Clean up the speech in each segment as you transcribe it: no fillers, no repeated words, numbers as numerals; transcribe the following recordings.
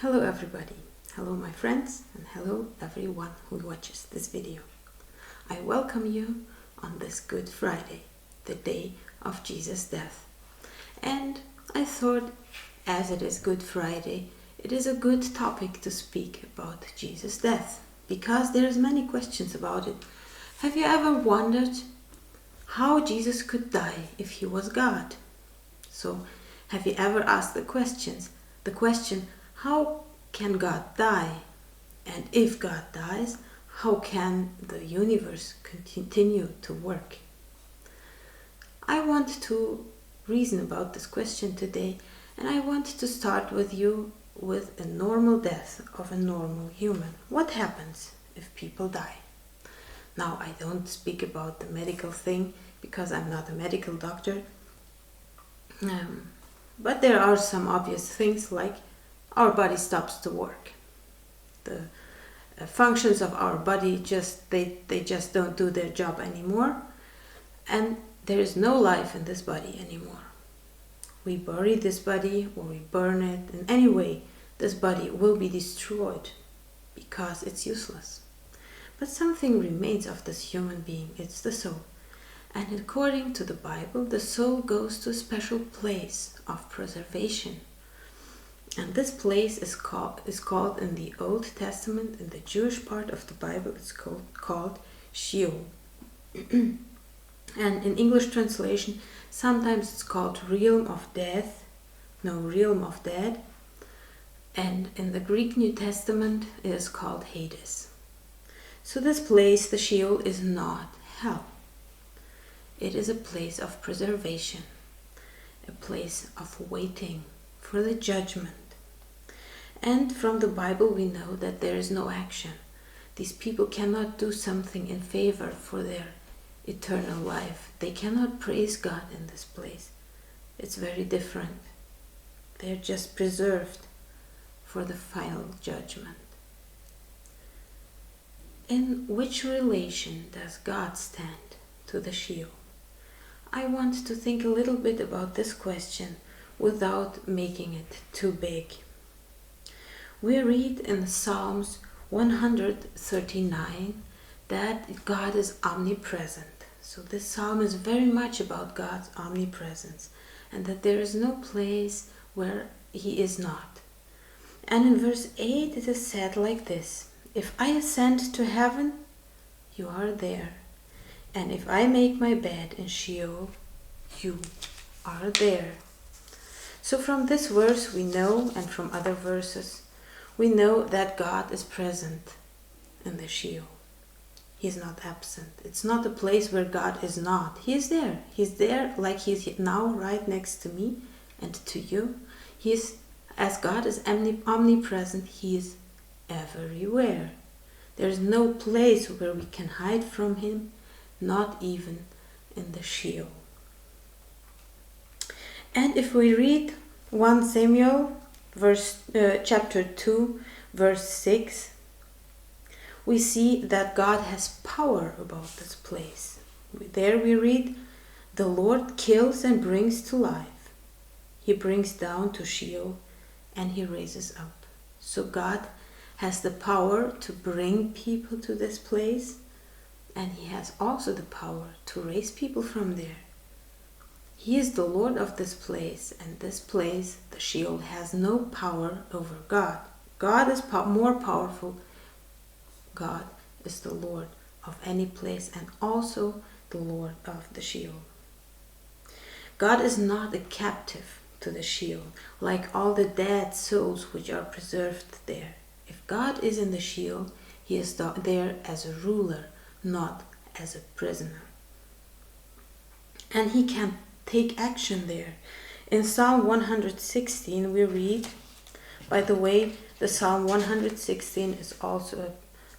Hello everybody, hello my friends, and hello everyone who watches this video. I welcome you on this Good Friday, the day of Jesus' death. And I thought, as it is Good Friday, it is a good topic to speak about Jesus' death, because there's many questions about it. Have you ever wondered how Jesus could die if he was God? So, have you ever asked the question, how can God die? And if God dies, how can the universe continue to work? I want to reason about this question today, and I want to start with you with a normal death of a normal human. What happens if people die? Now, I don't speak about the medical thing because I'm not a medical doctor, but there are some obvious things like our body stops to work. The functions of our body they just don't do their job anymore, and there is no life in this body anymore. We bury this body or we burn it, and anyway, this body will be destroyed because it's useless. But something remains of this human being, it's the soul. And according to the Bible, the soul goes to a special place of preservation. And this place is called in the Old Testament, in the Jewish part of the Bible, it's called Sheol. And in English translation, sometimes it's called realm of dead. And in the Greek New Testament, it is called Hades. So this place, the Sheol, is not hell. It is a place of preservation, a place of waiting for the judgment. And from the Bible we know that there is no action. These people cannot do something in favor for their eternal life. They cannot praise God in this place. It's very different. They're just preserved for the final judgment. In which relation does God stand to the Sheol? I want to think a little bit about this question without making it too big. We read in Psalms 139 that God is omnipresent. So this psalm is very much about God's omnipresence, and that there is no place where he is not. And in verse 8 it is said like this: if I ascend to heaven, you are there. And if I make my bed in Sheol, you are there. So from this verse we know, and from other verses, we know that God is present in the Sheol. He is not absent. It's not a place where God is not. He is there. He's there like he's now right next to me and to you. As God is omnipresent, he is everywhere. There is no place where we can hide from him, not even in the Sheol. And if we read 1 Samuel chapter 2 verse 6, we see that God has power about this place. There we read, the Lord kills and brings to life. He brings down to Sheol and he raises up. So God has the power to bring people to this place, and he has also the power to raise people from there. He is the Lord of this place, and this place, the Sheol, has no power over God. God is more powerful. God is the Lord of any place and also the Lord of the Sheol. God is not a captive to the Sheol, like all the dead souls which are preserved there. If God is in the Sheol, he is there as a ruler, not as a prisoner. And he can take action there. In Psalm 116 we read, by the way, the Psalm 116 is also a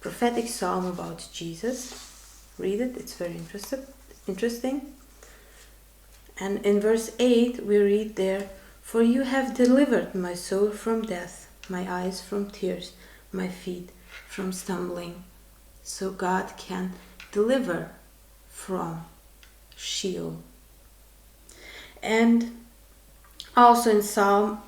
prophetic psalm about Jesus. Read it, it's very interesting. And in verse 8 we read there, for you have delivered my soul from death, my eyes from tears, my feet from stumbling. So God can deliver from Sheol. And also in Psalm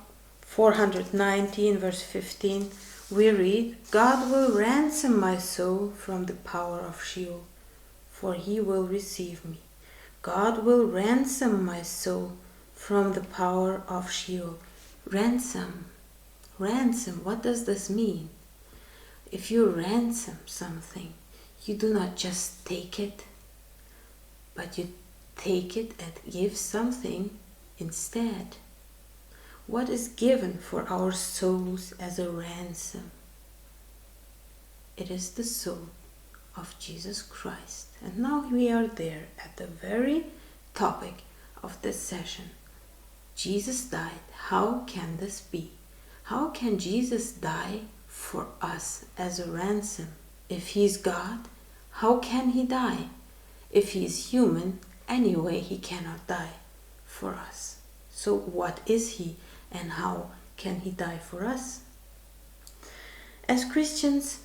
419 verse 15, we read, God will ransom my soul from the power of Sheol, for he will receive me. God will ransom my soul from the power of Sheol. Ransom. Ransom. What does this mean? If you ransom something, you do not just take it, but you take it and give something instead. What is given for our souls as a ransom? It is the soul of Jesus Christ. And now we are there at the very topic of this session. Jesus died. How can this be? How can Jesus die for us as a ransom? If he's God, how can he die? If he's human, anyway, he cannot die for us. So what is he and how can he die for us? As Christians,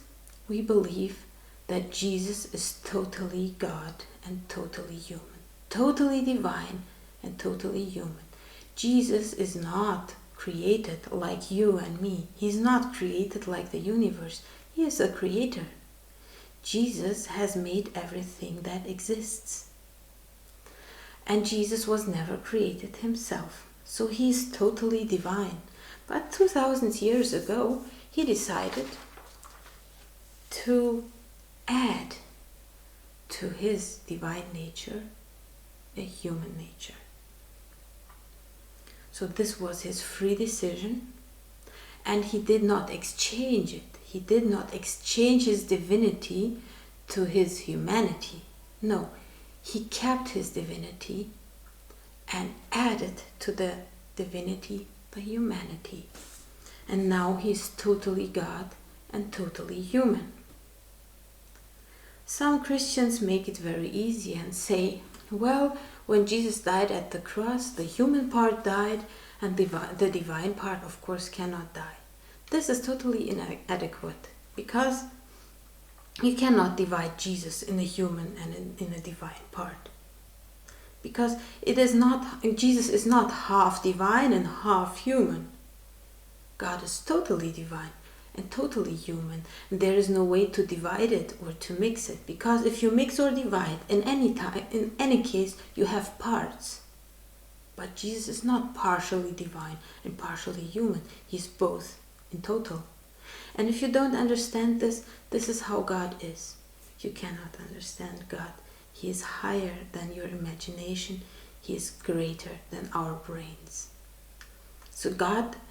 we believe that Jesus is totally God and totally human, totally divine and totally human. Jesus is not created like you and me. He's not created like the universe. He is a creator. Jesus has made everything that exists. And Jesus was never created himself. So he is totally divine. But 2000 years ago, he decided to add to his divine nature a human nature. So this was his free decision, and he did not exchange it. He did not exchange his divinity to his humanity. No, he kept his divinity and added to the divinity the humanity. And now he's totally God and totally human. Some Christians make it very easy and say, well, when Jesus died at the cross, the human part died and the divine part, of course, cannot die. This is totally inadequate because you cannot divide Jesus in a human and in a divine part. Because Jesus is not half divine and half human. God is totally divine and totally human. There is no way to divide it or to mix it, because if you mix or divide, in any case, you have parts. But Jesus is not partially divine and partially human. He's both in total. And if you don't understand this, this is how God is. You cannot understand God. He is higher than your imagination. He is greater than our brains. So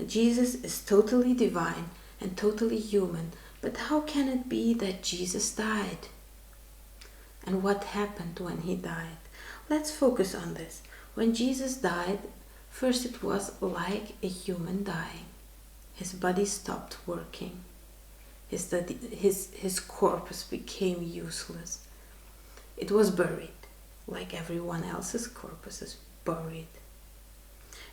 Jesus is totally divine and totally human. But how can it be that Jesus died? And what happened when he died? Let's focus on this. When Jesus died, first it was like a human dying. His body stopped working. His corpus became useless. It was buried, like everyone else's corpus is buried.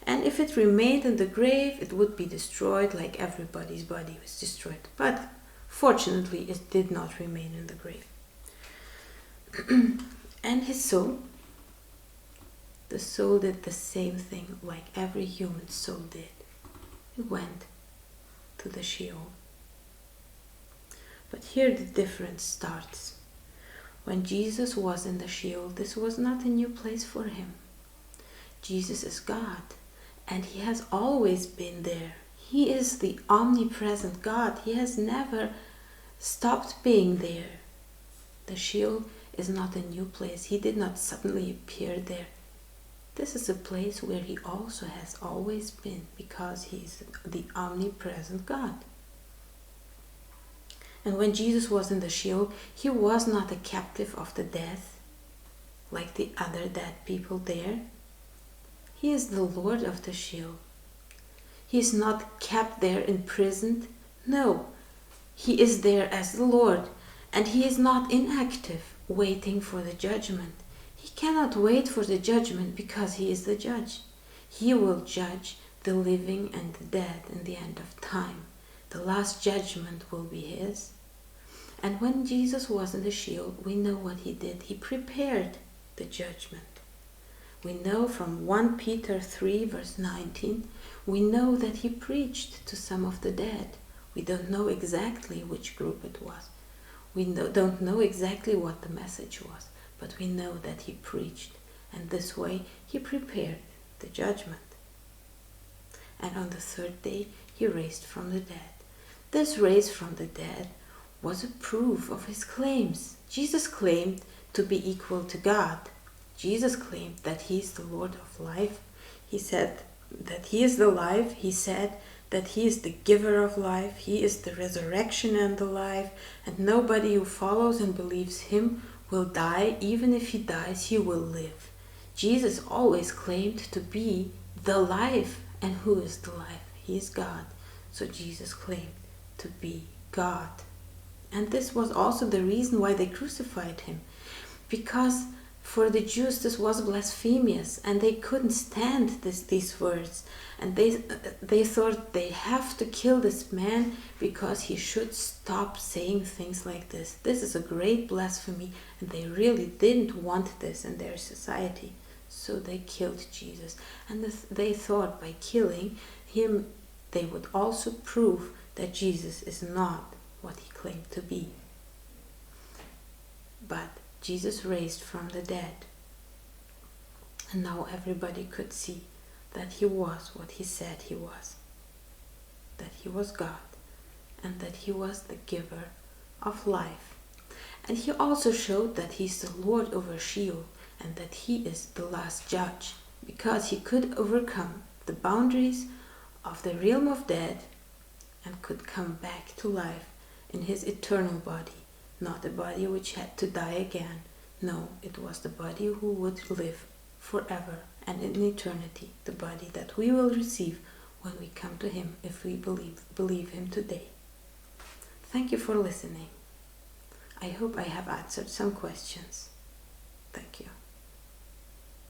And if it remained in the grave, it would be destroyed like everybody's body was destroyed. But fortunately, it did not remain in the grave. And his soul, the soul did the same thing like every human soul did. It went to the Sheol. But here the difference starts. When Jesus was in the Sheol, this was not a new place for him. Jesus is God, and he has always been there. He is the omnipresent God. He has never stopped being there. The Sheol is not a new place. He did not suddenly appear there. This is a place where he also has always been, because he is the omnipresent God. And when Jesus was in the Sheol, he was not a captive of the death, like the other dead people there. He is the Lord of the Sheol. He is not kept there imprisoned. No, he is there as the Lord, and he is not inactive, waiting for the judgment. He cannot wait for the judgment because he is the judge. He will judge the living and the dead in the end of time. The last judgment will be his. And when Jesus was in the Sheol, we know what he did. He prepared the judgment. We know from 1 Peter 3 verse 19, we know that he preached to some of the dead. We don't know exactly which group it was. We don't know exactly what the message was, but we know that he preached, and this way he prepared the judgment. And on the third day he raised from the dead. This raise from the dead was a proof of his claims. Jesus claimed to be equal to God. Jesus claimed that he is the Lord of life. He said that he is the life. He said that he is the giver of life. He is the resurrection and the life. And nobody who follows and believes him will die. Even if he dies, he will live. Jesus always claimed to be the life. And who is the life? He is God. So Jesus claimed to be God. And this was also the reason why they crucified him. Because for the Jews this was blasphemous, and they couldn't stand these words. And they thought they have to kill this man because he should stop saying things like this. This is a great blasphemy, and they really didn't want this in their society. So they killed Jesus. And they thought by killing him, they would also prove that Jesus is not what he claimed to be. But Jesus raised from the dead. And now everybody could see that he was what he said he was. That he was God. And that he was the giver of life. And he also showed that he's the Lord over Sheol, and that he is the last judge, because he could overcome the boundaries of the realm of dead and could come back to life in his eternal body, not a body which had to die again. No, it was the body who would live forever and in eternity, the body that we will receive when we come to him, if we believe him today. Thank you for listening. I hope I have answered some questions. Thank you.